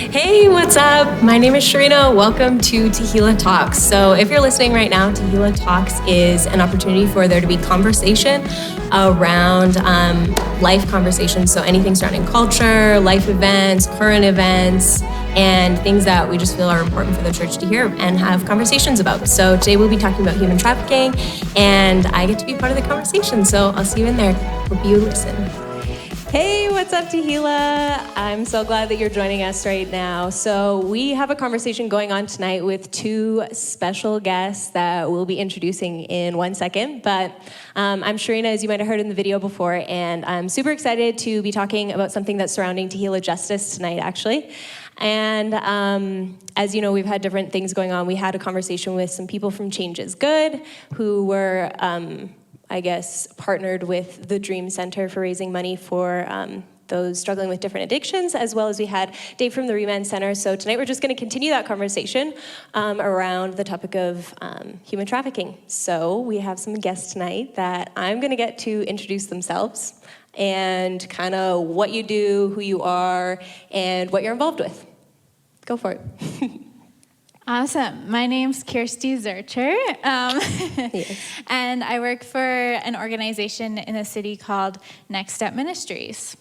Hey, what's up? My name is Sharina. Welcome to Tehillah Talks. So if you're listening right now, Tehillah Talks is an opportunity for there to be conversation around life conversations. So anything surrounding culture, life events, current events, and things that we just feel are important for the church to hear and have conversations about. So today we'll be talking about human trafficking, and I get to be part of the conversation. So I'll see you in there. Hope you listen. Hey, what's up, Tehillah? I'm so glad that you're joining us right now. So we have a conversation going on tonight with two special guests that we'll be introducing in 1 second. But I'm Sharina, as you might have heard in the video before, and I'm super excited to be talking about something that's surrounding Tehillah justice tonight, actually. And as you know, we've had different things going on. We had a conversation with some people from Change is Good who were partnered with the Dream Center for raising money for those struggling with different addictions, as well as we had Dave from the Remand Center. So tonight we're just going to continue that conversation around the topic of human trafficking. So we have some guests tonight that I'm going to get to introduce themselves and kind of what you do, who you are, and what you're involved with. Go for it. Awesome. My name's Kierstie Zurcher, Yes. and I work for an organization in a city called Next Steps Ministries.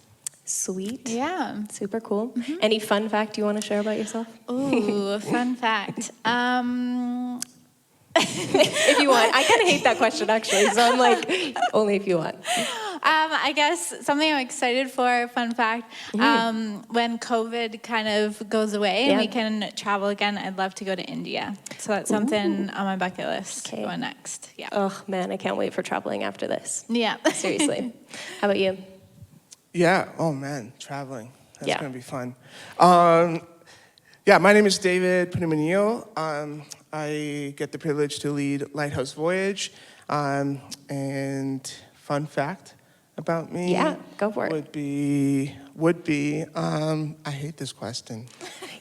Sweet. Yeah. Super cool. Mm-hmm. Any fun fact you want to share about yourself? Ooh, fun fact. If you want. I kind of hate that question, actually, so I'm like, only if you want. I guess something I'm excited for, fun fact, when COVID kind of goes away and we can travel again, I'd love to go to India. So that's something on my bucket list going next. Yeah. Oh, man, I can't wait for traveling after this. Yeah. Seriously. How about you? Yeah. Oh, man. Traveling. That's going to be fun. My name is David Punnamannil. I get the privilege to lead Lighthouse Voyage. And fun fact about me. Yeah, go for it. Would be. I hate this question.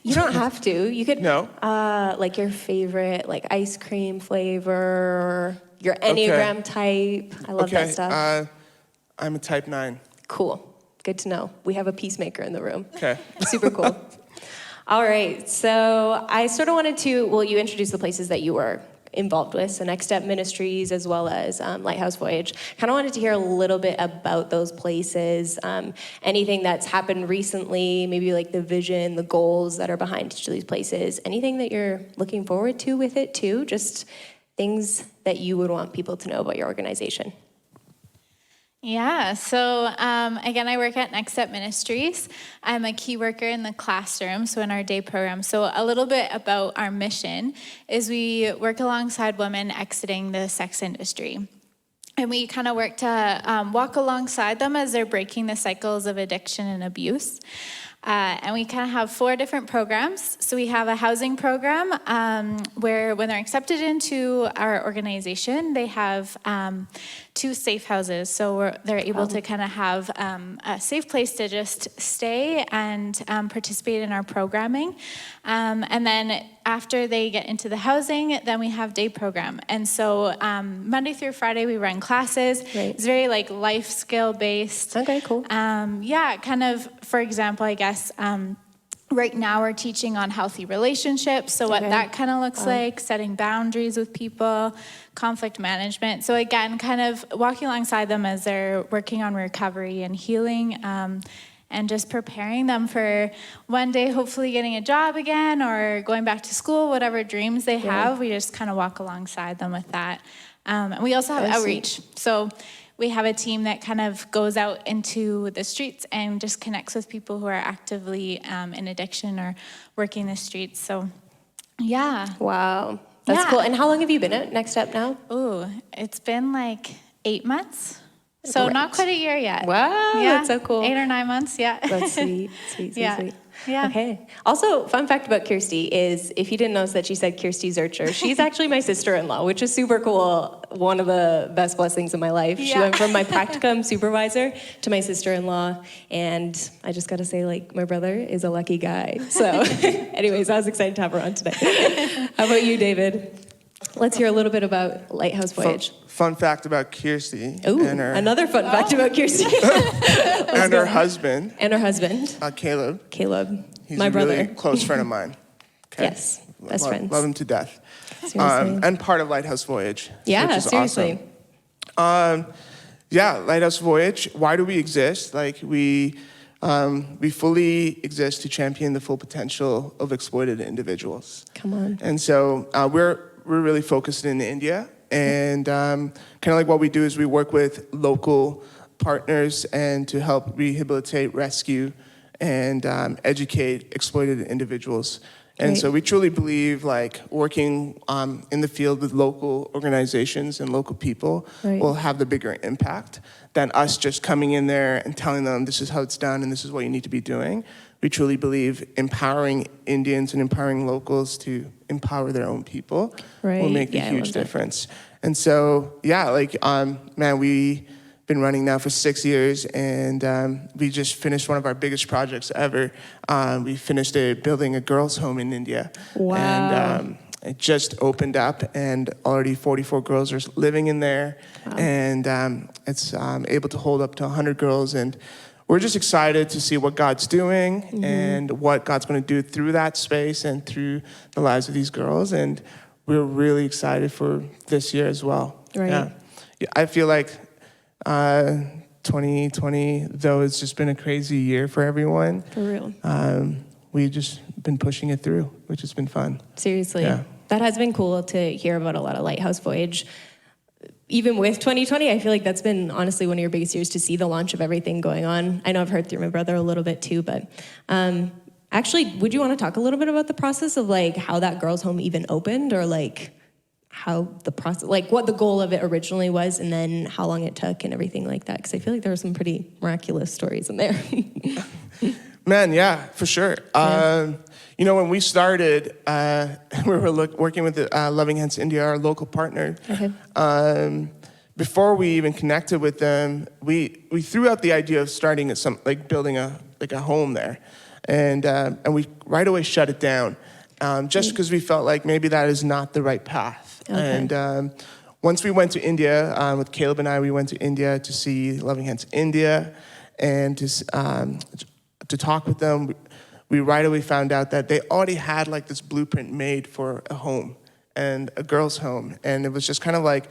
You don't have to. You could. No. Like your favorite, like ice cream flavor, your Enneagram type. I love that stuff. I'm a type 9. Cool. Good to know. We have a peacemaker in the room. Okay. Super cool. All right. So I sort of wanted to, you introduced the places that you were involved with, so Next Steps Ministries as well as Lighthouse Voyage. Kind of wanted to hear a little bit about those places, anything that's happened recently, maybe like the vision, the goals that are behind each of these places, anything that you're looking forward to with it too, just things that you would want people to know about your organization. Yeah, so again, I work at Next Steps Ministries. I'm a key worker in the classroom, so in our day program. So a little bit about our mission is we work alongside women exiting the sex industry. And we kind of work to walk alongside them as they're breaking the cycles of addiction and abuse. And we kind of have 4 different programs. So we have a housing program where when they're accepted into our organization, they have 2 safe houses. So they're able to kind of have a safe place to just stay and participate in our programming. And then after they get into the housing, then we have day program. And so Monday through Friday, we run classes. Right. It's very like life skill based. Okay, cool. Kind of, for example, I guess, right now we're teaching on healthy relationships. So what that kind of looks like, setting boundaries with people, conflict management. So again, kind of walking alongside them as they're working on recovery and healing, and just preparing them for one day hopefully getting a job again or going back to school, whatever dreams they have. We just kind of walk alongside them with that. And we also have outreach. So we have a team that kind of goes out into the streets and just connects with people who are actively in addiction or working the streets. So, yeah. Wow. That's cool. And how long have you been at Next Step now? Ooh, it's been like 8 months. So not quite a year yet. Wow, that's so cool. 8 or 9 months, yeah. That's sweet. Sweet. Yeah. Okay. Also, fun fact about Kierstie is, if you didn't notice that she said Kierstie Zurcher, she's actually my sister-in-law, which is super cool. One of the best blessings in my life. She went from my practicum supervisor to my sister-in-law, and I just got to say, like, my brother is a lucky guy. So anyways, I was excited to have her on today. How about you, David? Let's hear a little bit about Lighthouse Voyage. Fun fact about Kierstie. Ooh, another fun fact about Kierstie. And her husband. And her husband. Caleb. Caleb. He's My a brother. really close friend of mine. Okay. Yes, best friends. Love him to death. Seriously. And part of Lighthouse Voyage. Yeah, which is seriously. Awesome. Yeah, Lighthouse Voyage. Why do we exist? Like we fully exist to champion the full potential of exploited individuals. Come on. And so we're really focused in India, and kind of like what we do is we work with local partners and to help rehabilitate, rescue, and educate exploited individuals. And Right. so we truly believe like working in the field with local organizations and local people Right. will have the bigger impact than us just coming in there and telling them this is how it's done and this is what you need to be doing. We truly believe empowering Indians and empowering locals to empower their own people will Right. make a Yeah, I huge love that. difference. And so, yeah, like, man, we been running now for 6 years, and we just finished one of our biggest projects ever. We finished building a girls' home in India. Wow. And it just opened up, and already 44 girls are living in there. Wow. And it's able to hold up to 100 girls. And we're just excited to see what God's doing and what God's going to do through that space and through the lives of these girls. And we're really excited for this year as well. Right. Yeah, I feel like 2020, though it's just been a crazy year for everyone, For real. we've just been pushing it through, which has been fun. Seriously. Yeah. That has been cool to hear about a lot of Lighthouse Voyage. Even with 2020, I feel like that's been honestly one of your biggest years to see the launch of everything going on. I know I've heard through my brother a little bit too, but actually, would you want to talk a little bit about the process of like how that girls' home even opened, or like how the process, like what the goal of it originally was, and then how long it took and everything like that? Because I feel like there were some pretty miraculous stories in there. Man, yeah, for sure. Yeah. When we started, we were working with Loving Hands India, our local partner. Okay. Before we even connected with them, we threw out the idea of starting building a home there, and we right away shut it down, just because we felt like maybe that is not the right path. Okay. And once we went to India with Caleb and I, we went to India to see Loving Hands India, and to talk with them. We right away found out that they already had like this blueprint made for a home and a girl's home. And it was just kind of like,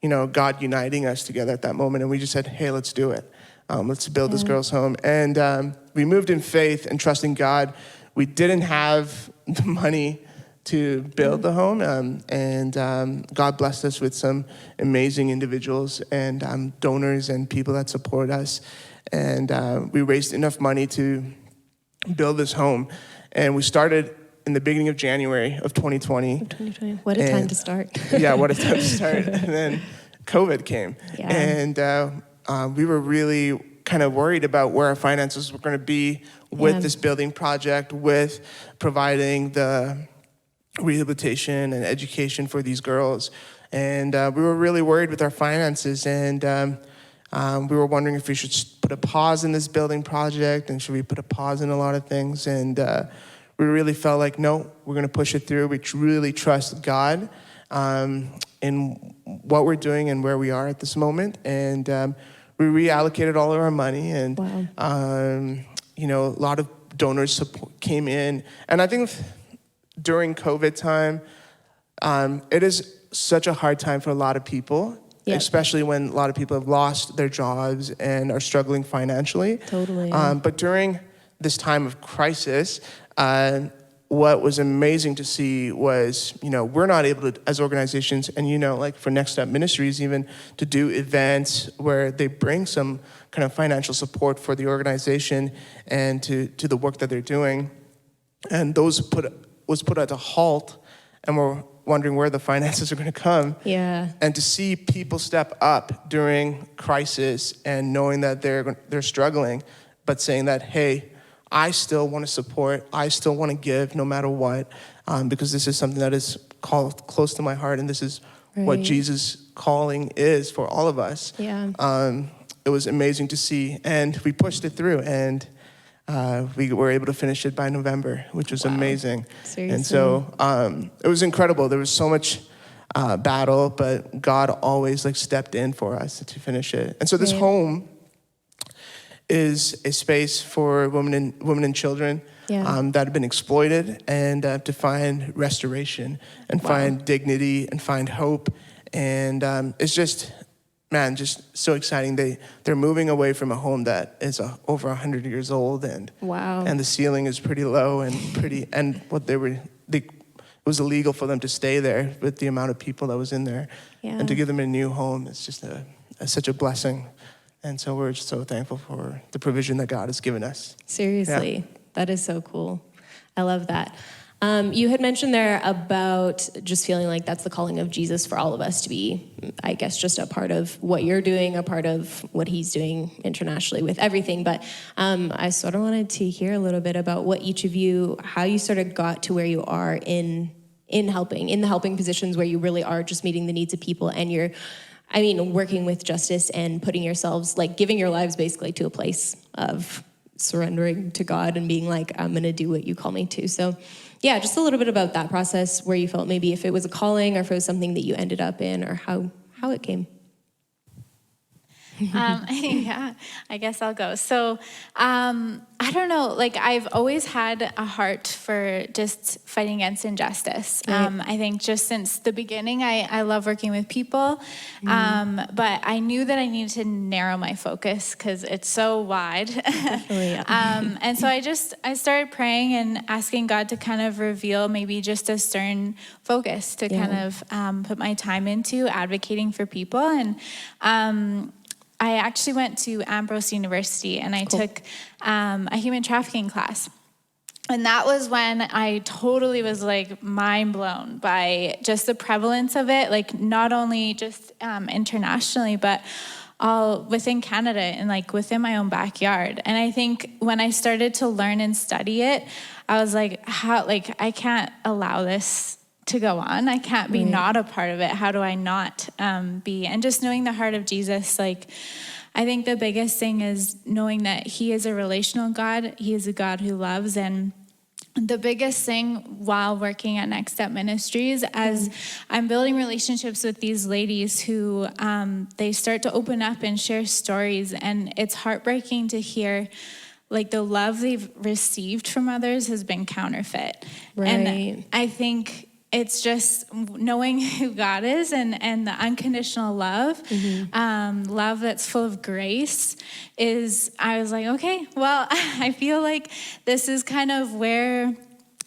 God uniting us together at that moment. And we just said, hey, let's do it. Let's build this girl's home. And we moved in faith and trusting God. We didn't have the money to build the home. And God blessed us with some amazing individuals and donors and people that support us. And we raised enough money to build this home. And we started in the beginning of January of 2020. 2020. What a time to start. Yeah, what a time to start. And then COVID came. Yeah. And we were really kind of worried about where our finances were going to be with this building project, with providing the rehabilitation and education for these girls. And we were really worried with our finances. And we were wondering if we should put a pause in this building project, and should we put a pause in a lot of things. And we really felt like, no, we're going to push it through. We really trust God in what we're doing and where we are at this moment. And we reallocated all of our money. And, Wow. a lot of donors support came in. And I think during COVID time, it is such a hard time for a lot of people. Yep. Especially when a lot of people have lost their jobs and are struggling financially. Totally. But during this time of crisis, what was amazing to see was, we're not able to, as organizations, and like for Next Step Ministries even, to do events where they bring some kind of financial support for the organization and to the work that they're doing. And those was put at a halt, and we're wondering where the finances are going to come. Yeah. And to see people step up during crisis and knowing that they're struggling, but saying that, hey, I still want to support, I still want to give no matter what, because this is something that is close to my heart, and this is what Jesus' calling is for all of us. Yeah. It was amazing to see, and we pushed it through, and we were able to finish it by November, which was amazing. Seriously. And so it was incredible. There was so much battle, but God always stepped in for us to finish it. And so this home is a space for women and children that have been exploited, and to find restoration and find dignity and find hope. And it's just, man, just so exciting. They're moving away from a home that is over 100 years old, and the ceiling is pretty low and what it was illegal for them to stay there with the amount of people that was in there, and to give them a new home. It's just such a blessing. And so we're just so thankful for the provision that God has given us. Seriously, that is so cool. I love that. You had mentioned there about just feeling like that's the calling of Jesus for all of us to be, I guess, just a part of what you're doing, a part of what he's doing internationally with everything. But I sort of wanted to hear a little bit about what each of you, how you sort of got to where you are in the helping positions where you really are just meeting the needs of people, and you're, working with justice and putting yourselves, like giving your lives basically to a place of surrendering to God and being like, I'm going to do what you call me to. So yeah, just a little bit about that process, where you felt maybe if it was a calling or if it was something that you ended up in, or how it came. Yeah, I guess I'll go. So, I don't know, like I've always had a heart for just fighting against injustice. Right. I think just since the beginning, I love working with people, but I knew that I needed to narrow my focus because it's so wide. Definitely, yeah. And so I started praying and asking God to kind of reveal maybe just a certain focus to kind of put my time into advocating for people. And I actually went to Ambrose University, and I took a human trafficking class. And that was when I totally was like mind blown by just the prevalence of it, like not only just internationally, but all within Canada and like within my own backyard. And I think when I started to learn and study it, I was like, I can't allow this to go on. I can't be not a part of it. How do I not be? And just knowing the heart of Jesus, like, I think the biggest thing is knowing that he is a relational God. He is a God who loves. And the biggest thing while working at Next Step Ministries, as I'm building relationships with these ladies who they start to open up and share stories, and it's heartbreaking to hear like the love they've received from others has been counterfeit. Right. And I think it's just knowing who God is and the unconditional love, love that's full of grace I was like, okay, well, I feel like this is kind of where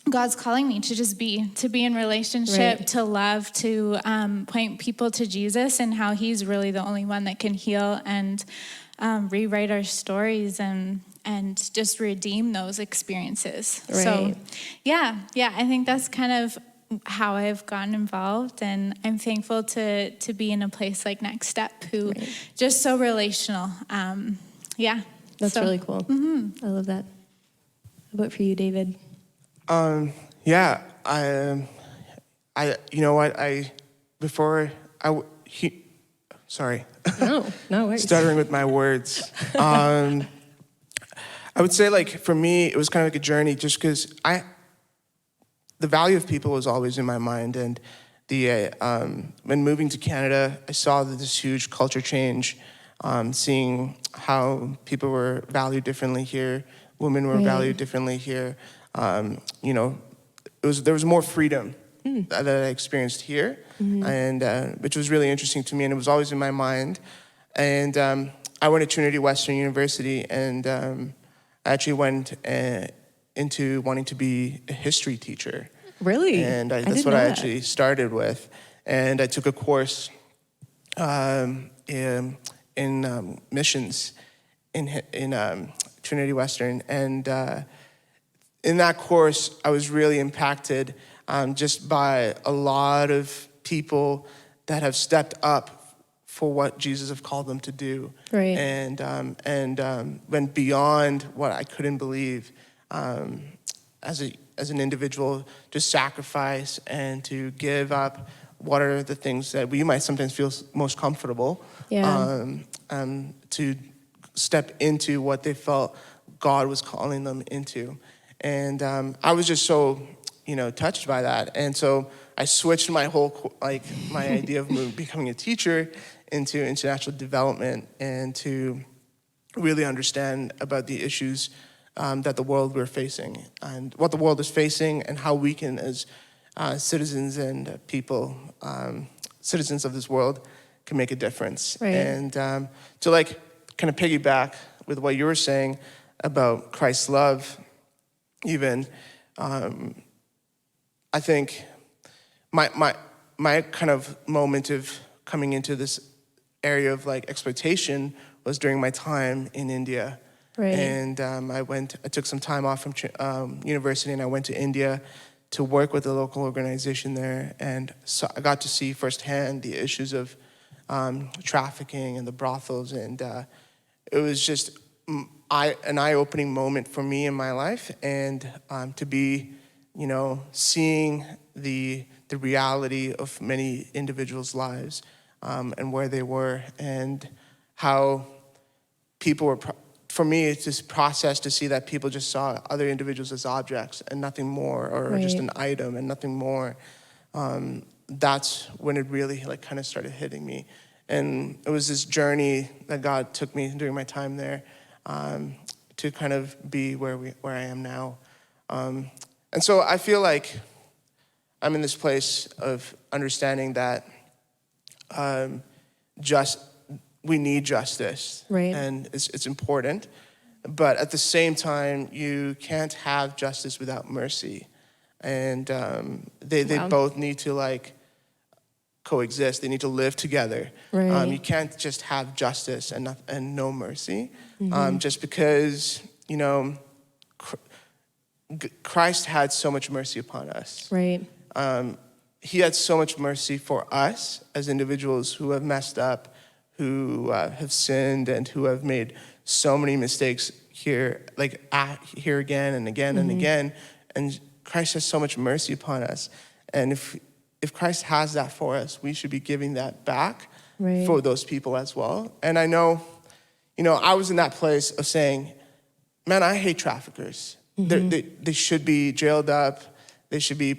God's calling me to just to be in relationship, to love, to point people to Jesus and how he's really the only one that can heal and rewrite our stories and just redeem those experiences. Right. So yeah, I think that's kind of how I've gotten involved, and I'm thankful to be in a place like Next Step, who just so relational. That's really cool. I love that. How about for you, David? I you know what, sorry. No worries. Stuttering with my words. I would say, like, for me, it was kind of like a journey, just because the value of people was always in my mind. And when moving to Canada, I saw this huge culture change, seeing how people were valued differently here, women were valued differently here. There was more freedom that I experienced here, and which was really interesting to me, and it was always in my mind. And I went to Trinity Western University, and I actually went into wanting to be a history teacher. Really? And that's what I actually started with. And I took a course in missions in Trinity Western. And in that course, I was really impacted just by a lot of people that have stepped up for what Jesus have called them to do. Right. And went beyond what I couldn't believe as an individual, to sacrifice and to give up what are the things that we might sometimes feel most comfortable, to step into what they felt God was calling them into. And I was just so, touched by that. And so I switched my whole, my idea of becoming a teacher into international development, and to really understand about the issues that the world we're facing, and what the world is facing, and how we can, as citizens and people, citizens of this world, can make a difference. Right. And to like kind of piggyback with what you were saying about Christ's love, even, I think my kind of moment of coming into this area of like exploitation was during my time in India. Right. And I took some time off from university, and I went to India to work with a local organization there. And so I got to see firsthand the issues of trafficking and the brothels. And it was just an eye-opening moment for me in my life. And to be, seeing the reality of many individuals' lives and where they were, and how people were, for me, it's this process to see that people just saw other individuals as objects and nothing more, or Right. just an item and nothing more. That's when it really like kind of started hitting me. And it was this journey that God took me during my time there to kind of be where I am now. And so I feel like I'm in this place of understanding that we need justice, Right. and it's important. But at the same time, you can't have justice without mercy, and they Wow. both need to like coexist. They need to live together. Right. You can't just have justice and no mercy, Mm-hmm. just because Christ had so much mercy upon us. Right. He had so much mercy for us as individuals who have messed up, who have sinned, and who have made so many mistakes here again and again and again. And Christ has so much mercy upon us. And if Christ has that for us, we should be giving that back Right. for those people as well. And I know, I was in that place of saying, man, I hate traffickers. They should be jailed up. They should be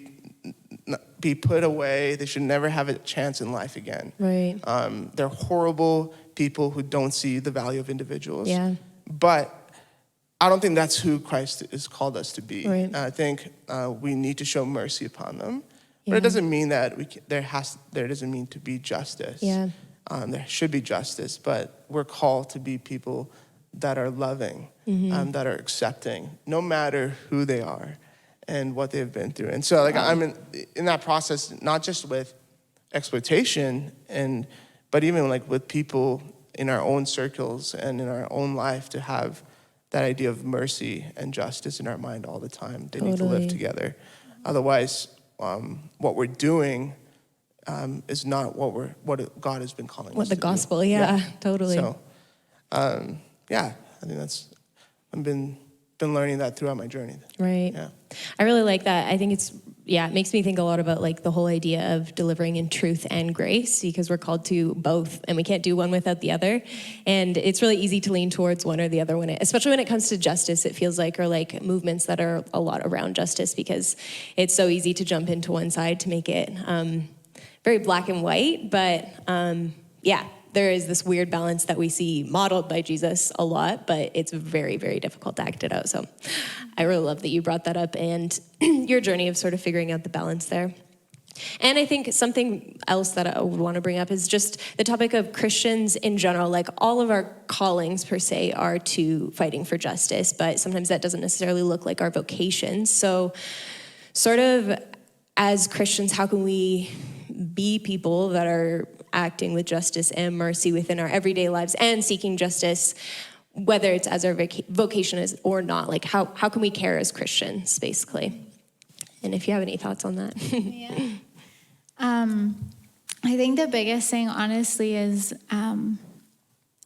put away. They should never have a chance in life again. Right. They're horrible people who don't see the value of individuals. Yeah. But I don't think that's who Christ has called us to be. Right. I think we need to show mercy upon them. But Yeah. it doesn't mean that there doesn't mean to be justice. Yeah. There should be justice, but we're called to be people that are loving, that are accepting, no matter who they are and what they've been through. And so I'm in that process, not just with exploitation, but even like with people in our own circles and in our own life, to have that idea of mercy and justice in our mind all the time. They need to live Totally. together. Otherwise, what we're doing is not what God has been calling us What the to gospel, do. yeah, totally. So, I think I've been learning that throughout my journey. Right. Yeah. I really like that. I think it makes me think a lot about like the whole idea of delivering in truth and grace, because we're called to both and we can't do one without the other. And it's really easy to lean towards one or the other especially when it comes to justice, it feels like, or like movements that are a lot around justice, because it's so easy to jump into one side to make it very black and white. But there is this weird balance that we see modeled by Jesus a lot, but it's very, very difficult to act it out. So I really love that you brought that up, and your journey of sort of figuring out the balance there. And I think something else that I would want to bring up is just the topic of Christians in general. Like, all of our callings per se are to fighting for justice, but sometimes that doesn't necessarily look like our vocations. So sort of as Christians, how can we be people that are acting with justice and mercy within our everyday lives and seeking justice, whether it's as our vocation is or not? Like, how can we care as Christians, basically? And if you have any thoughts on that. Yeah. I think the biggest thing, honestly, is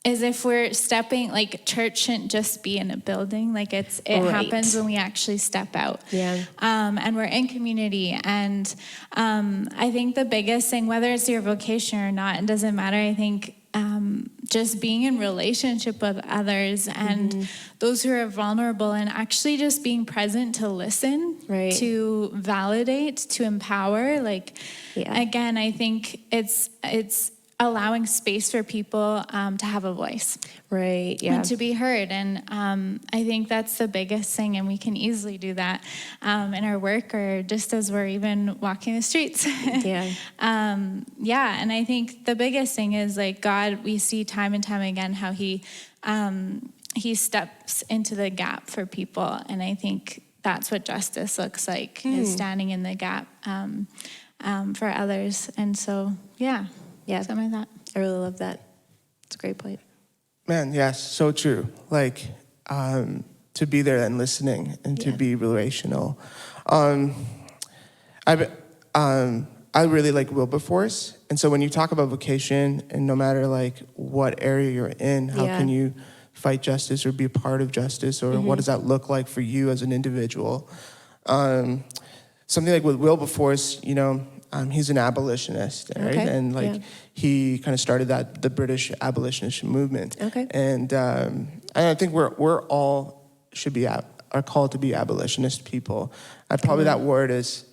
if we're stepping, like, church shouldn't just be in a building. Like, it Right. happens when we actually step out. Yeah. And we're in community. And I think the biggest thing, whether it's your vocation or not, it doesn't matter. I think just being in relationship with others and those who are vulnerable, and actually just being present to listen, Right. to validate, to empower. Like, Yeah. again, I think it's allowing space for people to have a voice. Right, yeah. And to be heard. And I think that's the biggest thing. And we can easily do that in our work or just as we're even walking the streets. Yeah. And I think the biggest thing is like God, we see time and time again how he steps into the gap for people. And I think that's what justice looks like, is standing in the gap for others. And so, yeah, something like that. I really love that. It's a great point. Man, yes, so true. Like, to be there and listening and to be relational. I really like Wilberforce. And so when you talk about vocation, and no matter like what area you're in, how can you fight justice or be a part of justice, or what does that look like for you as an individual? Something like with Wilberforce, he's an abolitionist, right? Okay. And he kind of started the British abolitionist movement. Okay. And I think we're all are called to be abolitionist people. Probably that word is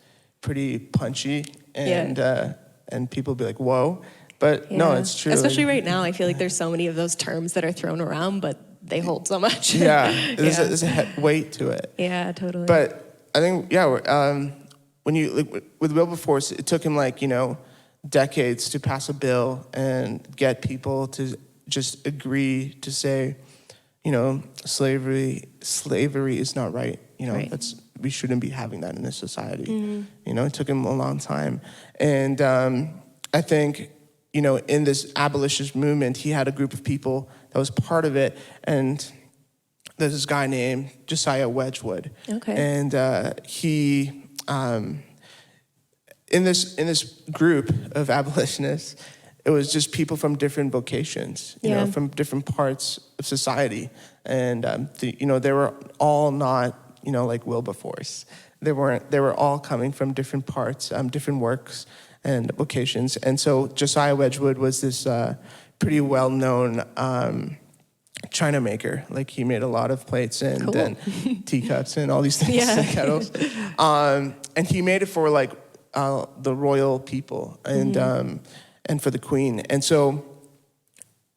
pretty punchy, and people be like, whoa. But no, it's true. Especially right now, I feel like there's so many of those terms that are thrown around, but they hold so much. There's a weight to it. Yeah, totally. But I think, when you, with Wilberforce, it took him decades to pass a bill and get people to just agree to say, slavery is not right. Right. We shouldn't be having that in this society. It took him a long time. And I think, in this abolitionist movement, he had a group of people that was part of it. And there's this guy named Josiah Wedgwood. Okay. And he, in this group of abolitionists, it was just people from different vocations, from different parts of society. And, they were all not, like Wilberforce. They were all coming from different parts, different works and vocations. And so Josiah Wedgwood was this pretty well-known China maker. Like, he made a lot of plates and teacups and all these things, and kettles. And he made it for the royal people and for the queen. And so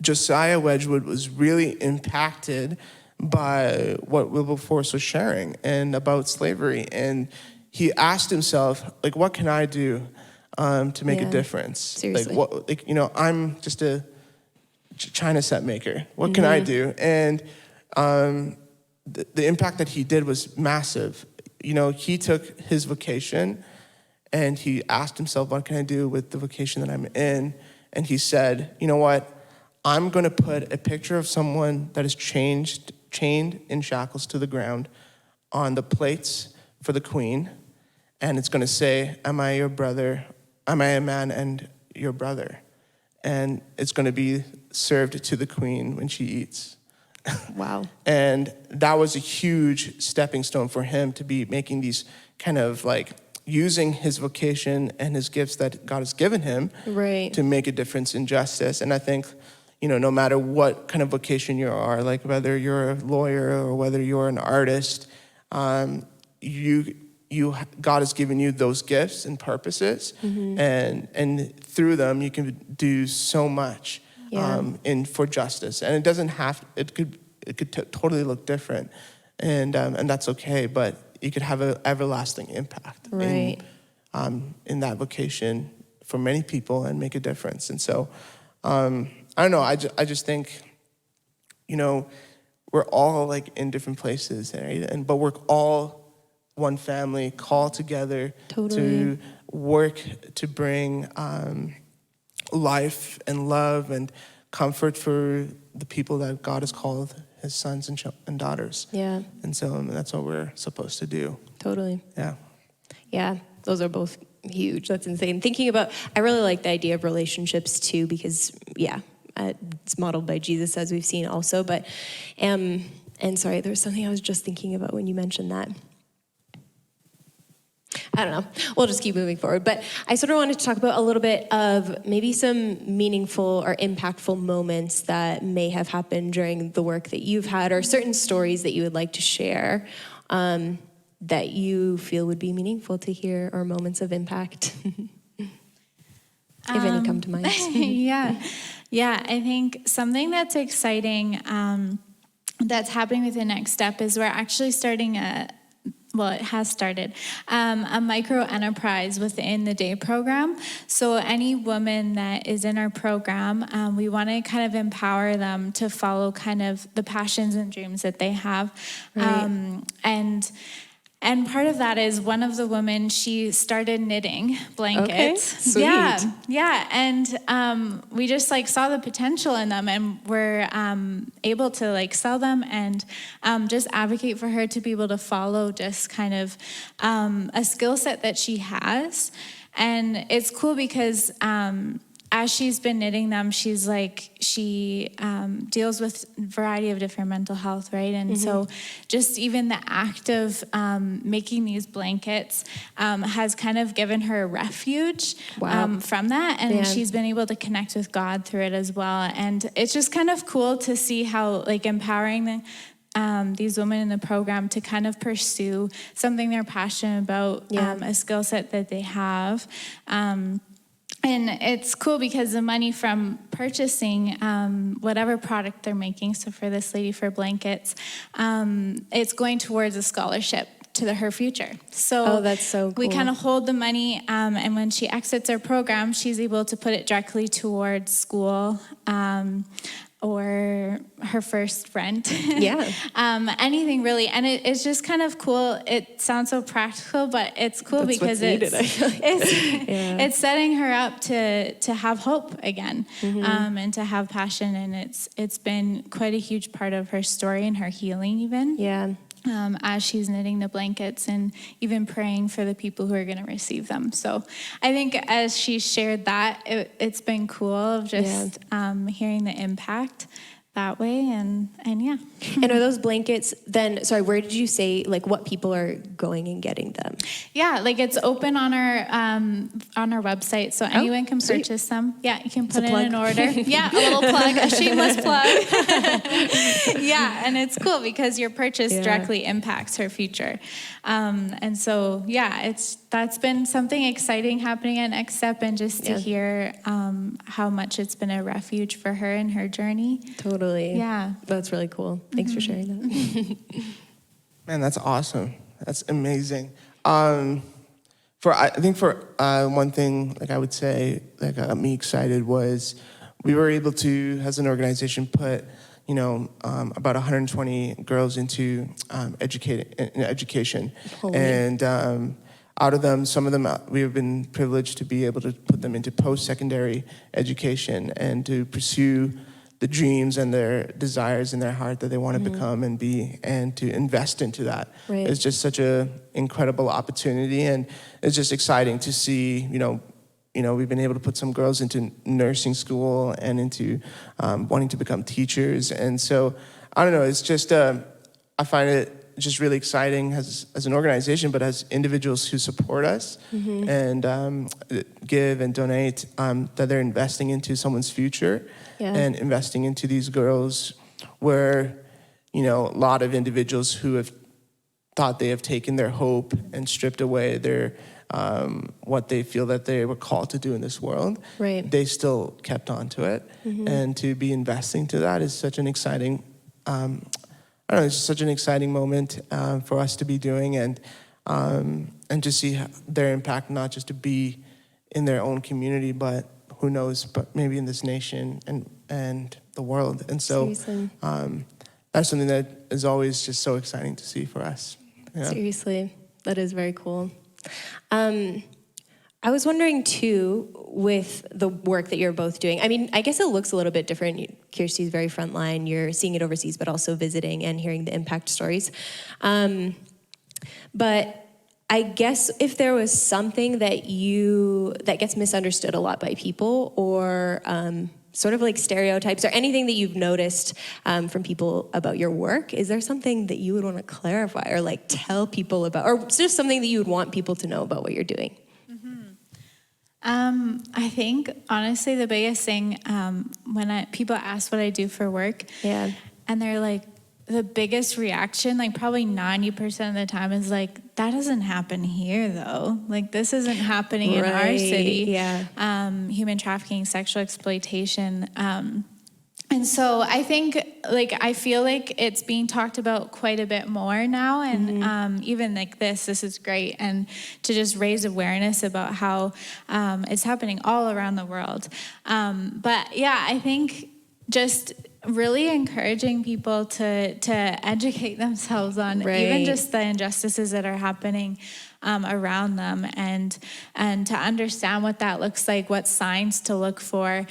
Josiah Wedgwood was really impacted by what Wilberforce was sharing and about slavery. And he asked himself, what can I do to make a difference? Seriously. I'm just a China set maker. What can I do? And the impact that he did was massive. He took his vocation and he asked himself, what can I do with the vocation that I'm in? And he said, you know what? I'm going to put a picture of someone that is chained in shackles to the ground on the plates for the queen. And it's going to say, am I your brother? Am I a man and your brother? And it's going to be served to the queen when she eats. Wow. And that was a huge stepping stone for him to be making these kind of using his vocation and his gifts that God has given him to make a difference in justice. And I think, no matter what kind of vocation you are, whether you're a lawyer or whether you're an artist, God has given you those gifts and purposes, and through them you can do so much for justice. And it doesn't have, it could totally look different, and that's okay. But you could have an everlasting impact in that vocation for many people and make a difference. And so, I don't know. I just think, we're all in different places, right? But we're all one family, called together to work to bring life and love and comfort for the people that God has called his sons and daughters. Yeah. And so that's what we're supposed to do. Totally. Yeah. Yeah, those are both huge. That's insane. Thinking about, I really like the idea of relationships too, because it's modeled by Jesus, as we've seen also. But, and sorry, there was something I was just thinking about when you mentioned that. I don't know. We'll just keep moving forward. But I sort of wanted to talk about a little bit of maybe some meaningful or impactful moments that may have happened during the work that you've had, or certain stories that you would like to share that you feel would be meaningful to hear, or moments of impact. if any come to mind. Yeah. I think something that's exciting that's happening with the Next Step is we're actually starting it has started, a micro enterprise within the day program. So any woman that is in our program, we want to kind of empower them to follow kind of the passions and dreams that they have. Right. And part of that is one of the women, she started knitting blankets. Okay, sweet. Yeah. And we just like saw the potential in them, and we're able to like sell them and just advocate for her to be able to follow just kind of a skill set that she has. And it's cool because as she's been knitting them, she deals with a variety of different mental health, right? And so just even the act of making these blankets has kind of given her a refuge from that. And she's been able to connect with God through it as well. And it's just kind of cool to see how like empowering these women in the program to kind of pursue something they're passionate about, a skill set that they have. And it's cool because the money from purchasing whatever product they're making, so for this lady for blankets, it's going towards a scholarship to her future. So that's so cool. We kind of hold the money, and when she exits our program, she's able to put it directly towards school, or her first rent. Anything really. And it's just kind of cool. It sounds so practical, but it's cool because it's setting her up to have hope again, and to have passion. And it's been quite a huge part of her story and her healing even. Yeah. As she's knitting the blankets and even praying for the people who are going to receive them. So I think as she shared that, it's been cool of just hearing the impact that way. And yeah. And are those blankets then, sorry, where did you say, like, what people are going and getting them? Yeah, like it's open on our website, so anyone can purchase them. Yeah, you can put in an order. Yeah, a little plug, a shameless plug. Yeah, and it's cool because your purchase directly impacts her future. And so, that's been something exciting happening at Next Step, and just to hear how much it's been a refuge for her in her journey. Totally. Yeah. That's really cool. Thanks for sharing that. Man, that's awesome. That's amazing. I think one thing, like I would say, that got me excited was we were able to, as an organization, put about 120 girls into education. Holy. And out of them, some of them, we have been privileged to be able to put them into post-secondary education and to pursue the dreams and their desires in their heart that they want to become and be, and to invest into that. Right. It's just such an incredible opportunity, and it's just exciting to see, we've been able to put some girls into nursing school and into wanting to become teachers. And so, I don't know, it's just, I find it just really exciting as an organization, but as individuals who support us and give and donate, that they're investing into someone's future and investing into these girls where, a lot of individuals who have thought they have taken their hope and stripped away their what they feel that they were called to do in this world, they still kept on to it. And to be investing to that is such an exciting it's such an exciting moment for us to be doing, and to see their impact, not just to be in their own community, but who knows, but maybe in this nation and the world. And so that's something that is always just so exciting to see for us. Yeah. Seriously, that is very cool. I was wondering too, with the work that you're both doing, I mean, I guess it looks a little bit different. Kierstie's very frontline. You're seeing it overseas, but also visiting and hearing the impact stories. But I guess if there was something that gets misunderstood a lot by people, or sort of like stereotypes, or anything that you've noticed from people about your work, is there something that you would want to clarify or like tell people about, or just something that you would want people to know about what you're doing? I think, honestly, the biggest thing, when people ask what I do for work, and they're like, the biggest reaction, like probably 90% of the time, is like, that doesn't happen here though. Like, this isn't happening in our city. Yeah. Human trafficking, sexual exploitation. And so I think, like, I feel like it's being talked about quite a bit more now. And even like this is great. And to just raise awareness about how it's happening all around the world. But yeah, I think just really encouraging people to educate themselves on even just the injustices that are happening around them, and to understand what that looks like, what signs to look for.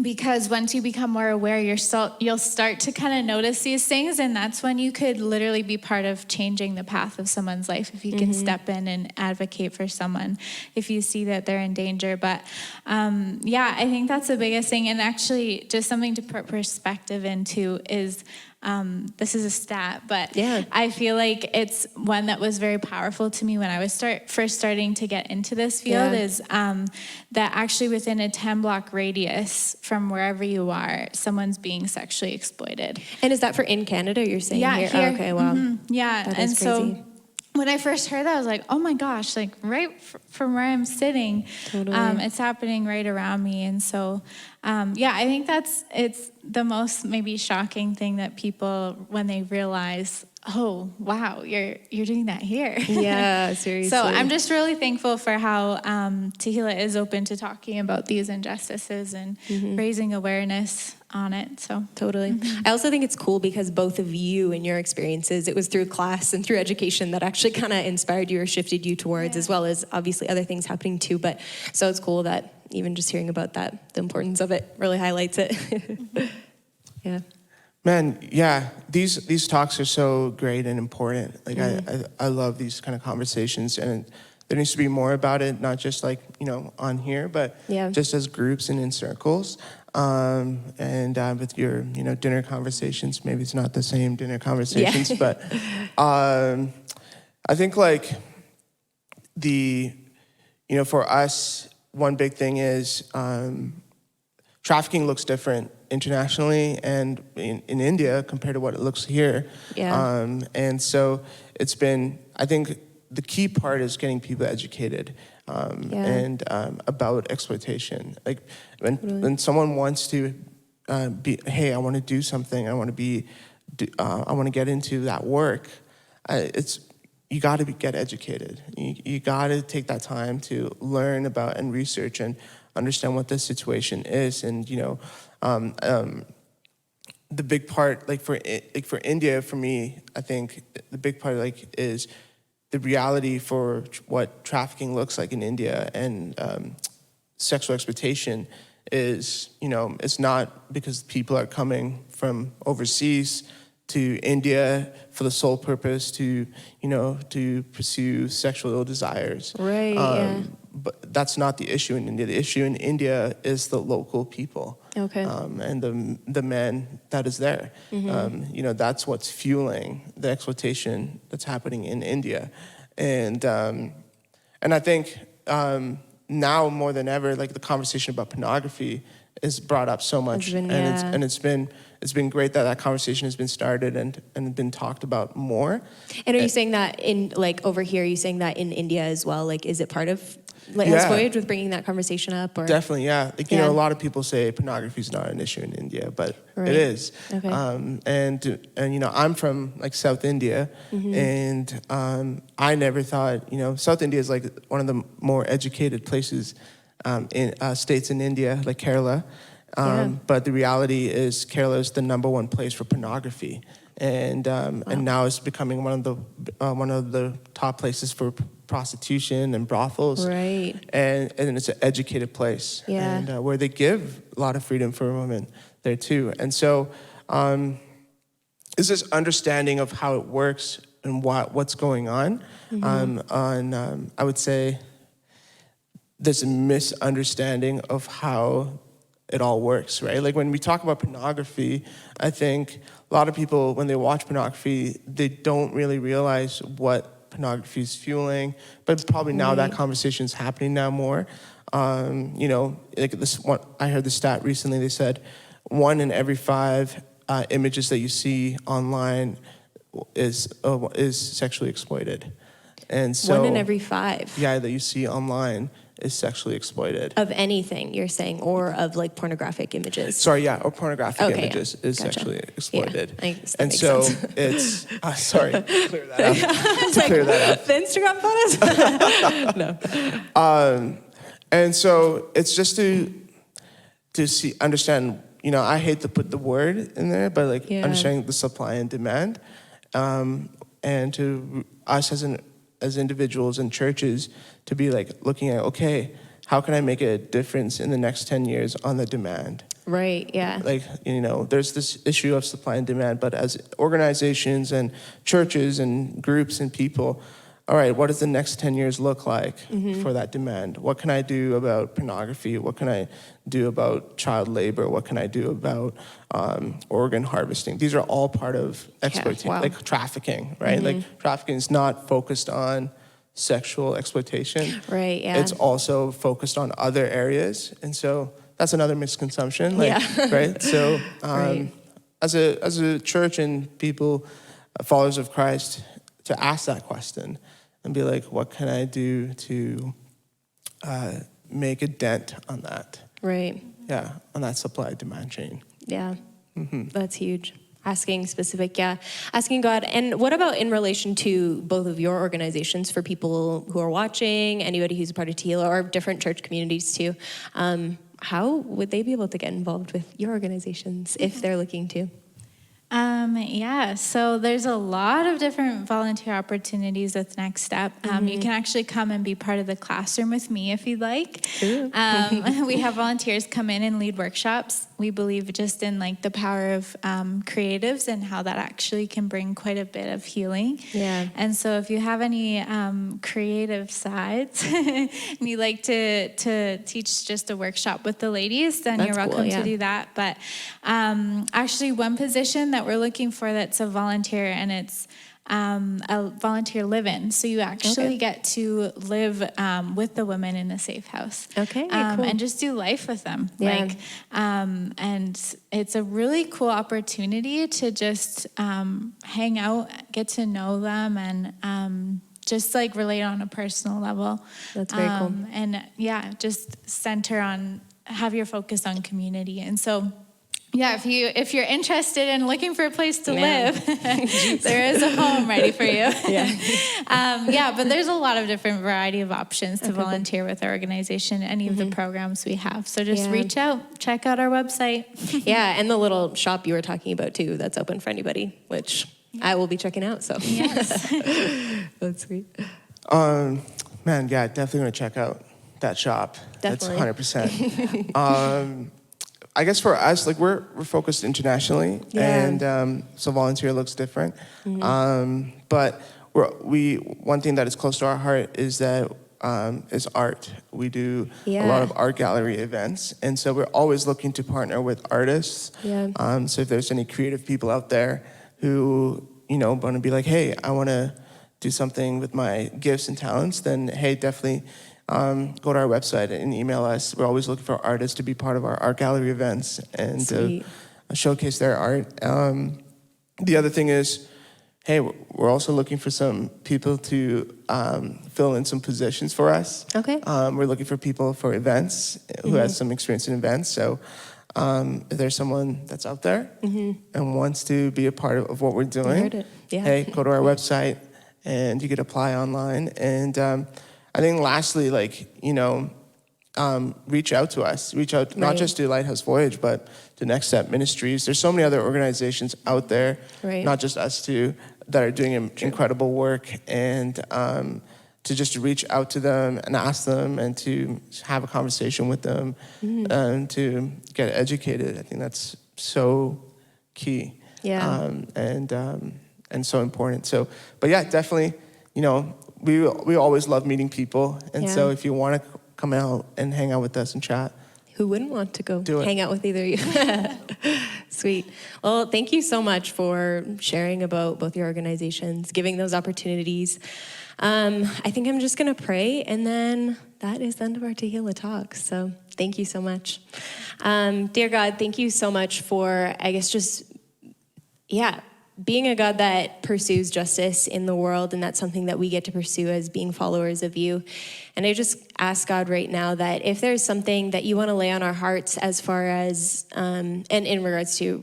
Because once you become more aware, you'll start to kind of notice these things, and that's when you could literally be part of changing the path of someone's life if you can step in and advocate for someone if you see that they're in danger. But yeah, I think that's the biggest thing. And actually, just something to put perspective into is, this is a stat, but I feel like it's one that was very powerful to me when I was first starting to get into this field, is that actually within a 10-block radius from wherever you are, someone's being sexually exploited. And is that for in Canada, you're saying? Here. Oh, okay, wow. Yeah, that and is crazy. So when I first heard that, I was like, oh my gosh, like right from where I'm sitting, it's happening right around me. And so, yeah, I think it's the most maybe shocking thing that people, when they realize, oh, wow, you're doing that here. Yeah, seriously. So I'm just really thankful for how Tehillah is open to talking about these injustices and raising awareness on it. So totally. I also think it's cool because both of you and your experiences, it was through class and through education that actually kind of inspired you or shifted you towards, as well as obviously other things happening too. But so it's cool that even just hearing about that, the importance of it really highlights it. Yeah. Man, yeah, these talks are so great and important. Like I love these kind of conversations, and there needs to be more about it, not just like, on here, but just as groups and in circles. And with your, dinner conversations, maybe it's not the same dinner conversations, but I think like for us, one big thing is trafficking looks different internationally and in India compared to what it looks here. Yeah. And so it's been, I think the key part is getting people educated and about exploitation. Like when someone wants to hey, I want to do something, I want to get into that work, you got to get educated. You got to take that time to learn about and research and understand what the situation is. And the big part, for India, for me, I think the big part is the reality for what trafficking looks like in India and sexual exploitation is, it's not because people are coming from overseas to India for the sole purpose to pursue sexual desires. Right, But that's not the issue in India. The issue in India is the local people. Okay. And the men that is there. That's what's fueling the exploitation that's happening in India. And I think now more than ever, like the conversation about pornography is brought up so much. It's been great that conversation has been started and been talked about more. And are you saying that in over here, are you saying that in India as well? Like, is it part of Lighthouse Voyage with bringing that conversation up? Or? Definitely, yeah. A lot of people say pornography is not an issue in India, but it is. Okay. And I'm from South India, and I never thought, South India is one of the more educated places in states in India, like Kerala. But the reality is Kerala is the #1 place for pornography, and now it's becoming one of the top places for prostitution and brothels. Right. And it's an educated place, and where they give a lot of freedom for women there too. And so it's this understanding of how it works and what's going on. I would say there's a misunderstanding of how it all works, right? Like when we talk about pornography, I think a lot of people, when they watch pornography, they don't really realize what pornography is fueling. But probably now that conversation is happening now more. Like this one, I heard the stat recently. They said 1 in every 5 images that you see online is sexually exploited. And so 1 in every 5. Yeah, that you see online is sexually exploited. Of anything, you're saying, or of like pornographic images? Sorry, yeah, or pornographic Okay, images is gotcha. sexually exploited. Yeah, I guess that and makes so sense. it's, sorry, clear that up. Clear that up. The Instagram photos? No. And so it's just to understand, I hate to put the word in there, but like understanding the supply and demand, and to us as individuals and churches to be like looking at, okay, how can I make a difference in the next 10 years on the demand? Right, yeah. Like, there's this issue of supply and demand, but as organizations and churches and groups and people, all right, what does the next 10 years look like for that demand? What can I do about pornography? What can I do about child labor? What can I do about organ harvesting? These are all part of exploitation, like trafficking, right? Like trafficking is not focused on sexual exploitation. Right, yeah. It's also focused on other areas. And so that's another misconception, right? So as a church and people, followers of Christ, to ask that question and be like, what can I do to make a dent on that? Right. Yeah, on that supply-demand chain. Yeah, that's huge. Asking God. And what about in relation to both of your organizations, for people who are watching, anybody who's a part of Tehillah or different church communities too? How would they be able to get involved with your organizations if they're looking to? So there's a lot of different volunteer opportunities with Next Step. You can actually come and be part of the classroom with me if you'd like. We have volunteers come in and lead workshops. We believe just in like the power of creatives and how that actually can bring quite a bit of healing. Yeah. And so if you have any creative sides and you like to teach just a workshop with the ladies, then you're welcome to do that. But actually one position that we're looking for that's a volunteer, and it's a volunteer live-in. So you actually get to live with the women in a safe house. Okay, cool. And just do life with them. Yeah. And it's a really cool opportunity to just hang out, get to know them, and just like relate on a personal level. That's very cool. And just center on, have your focus on community. And so if you're interested in looking for a place to live, there is a home ready for you. But there's a lot of different variety of options to volunteer with our organization, any of the programs we have. So just reach out, check out our website. And the little shop you were talking about too, that's open for anybody, which I will be checking out. So yes, that's sweet. Definitely gonna check out that shop. Definitely. That's 100%. I guess for us, like we're focused internationally, and so volunteer looks different. But one thing that is close to our heart is that is art. We do a lot of art gallery events, and so we're always looking to partner with artists. So if there's any creative people out there who want to be like, hey, I want to do something with my gifts and talents, then hey, definitely. Go to our website and email us. We're always looking for artists to be part of our art gallery events and to showcase their art. The other thing is, hey, we're also looking for some people to fill in some positions for us. Okay. We're looking for people for events who has some experience in events. So if there's someone that's out there and wants to be a part of what we're doing, hey, go to our website and you could apply online. And I think lastly, reach out to us. Reach out not just to Lighthouse Voyage, but to Next Step Ministries. There's so many other organizations out there, not just us two, that are doing incredible work. And to just reach out to them and ask them and to have a conversation with them and to get educated. I think that's so key. And so important. So, but definitely, we always love meeting people. And so if you want to come out and hang out with us and chat. Who wouldn't want to go hang out with either of you? Sweet. Well, thank you so much for sharing about both your organizations, giving those opportunities. I think I'm just going to pray, and then that is the end of our Tehillah Talks. So thank you so much. Dear God, thank you so much for, just being a God that pursues justice in the world, and that's something that we get to pursue as being followers of you. And I just ask God right now that if there's something that you want to lay on our hearts as far as, and in regards to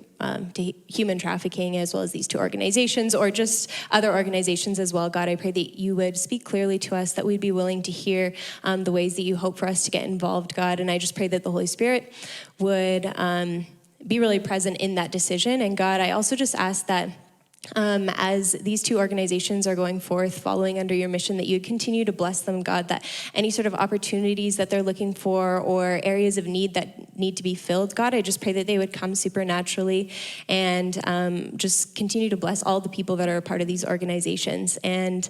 human trafficking, as well as these two organizations, or just other organizations as well, God, I pray that you would speak clearly to us, that we'd be willing to hear the ways that you hope for us to get involved, God. And I just pray that the Holy Spirit would be really present in that decision. And God, I also just ask that as these two organizations are going forth, following under your mission, that you continue to bless them, God, that any sort of opportunities that they're looking for or areas of need that need to be filled, God, I just pray that they would come supernaturally, and just continue to bless all the people that are a part of these organizations. And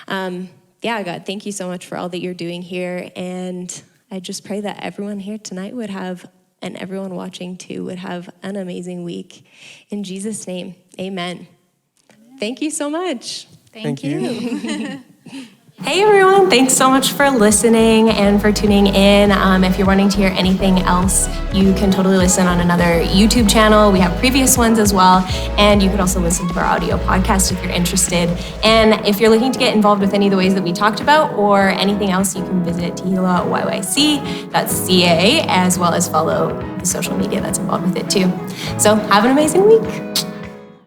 God, thank you so much for all that you're doing here. And I just pray that everyone here tonight would have, and everyone watching too, would have an amazing week. In Jesus' name, amen. Thank you so much. Thank you. Hey everyone, thanks so much for listening and for tuning in. If you're wanting to hear anything else, you can totally listen on another YouTube channel. We have previous ones as well. And you can also listen to our audio podcast if you're interested. And if you're looking to get involved with any of the ways that we talked about or anything else, you can visit TehillahYYC.ca, as well as follow the social media that's involved with it too. So have an amazing week.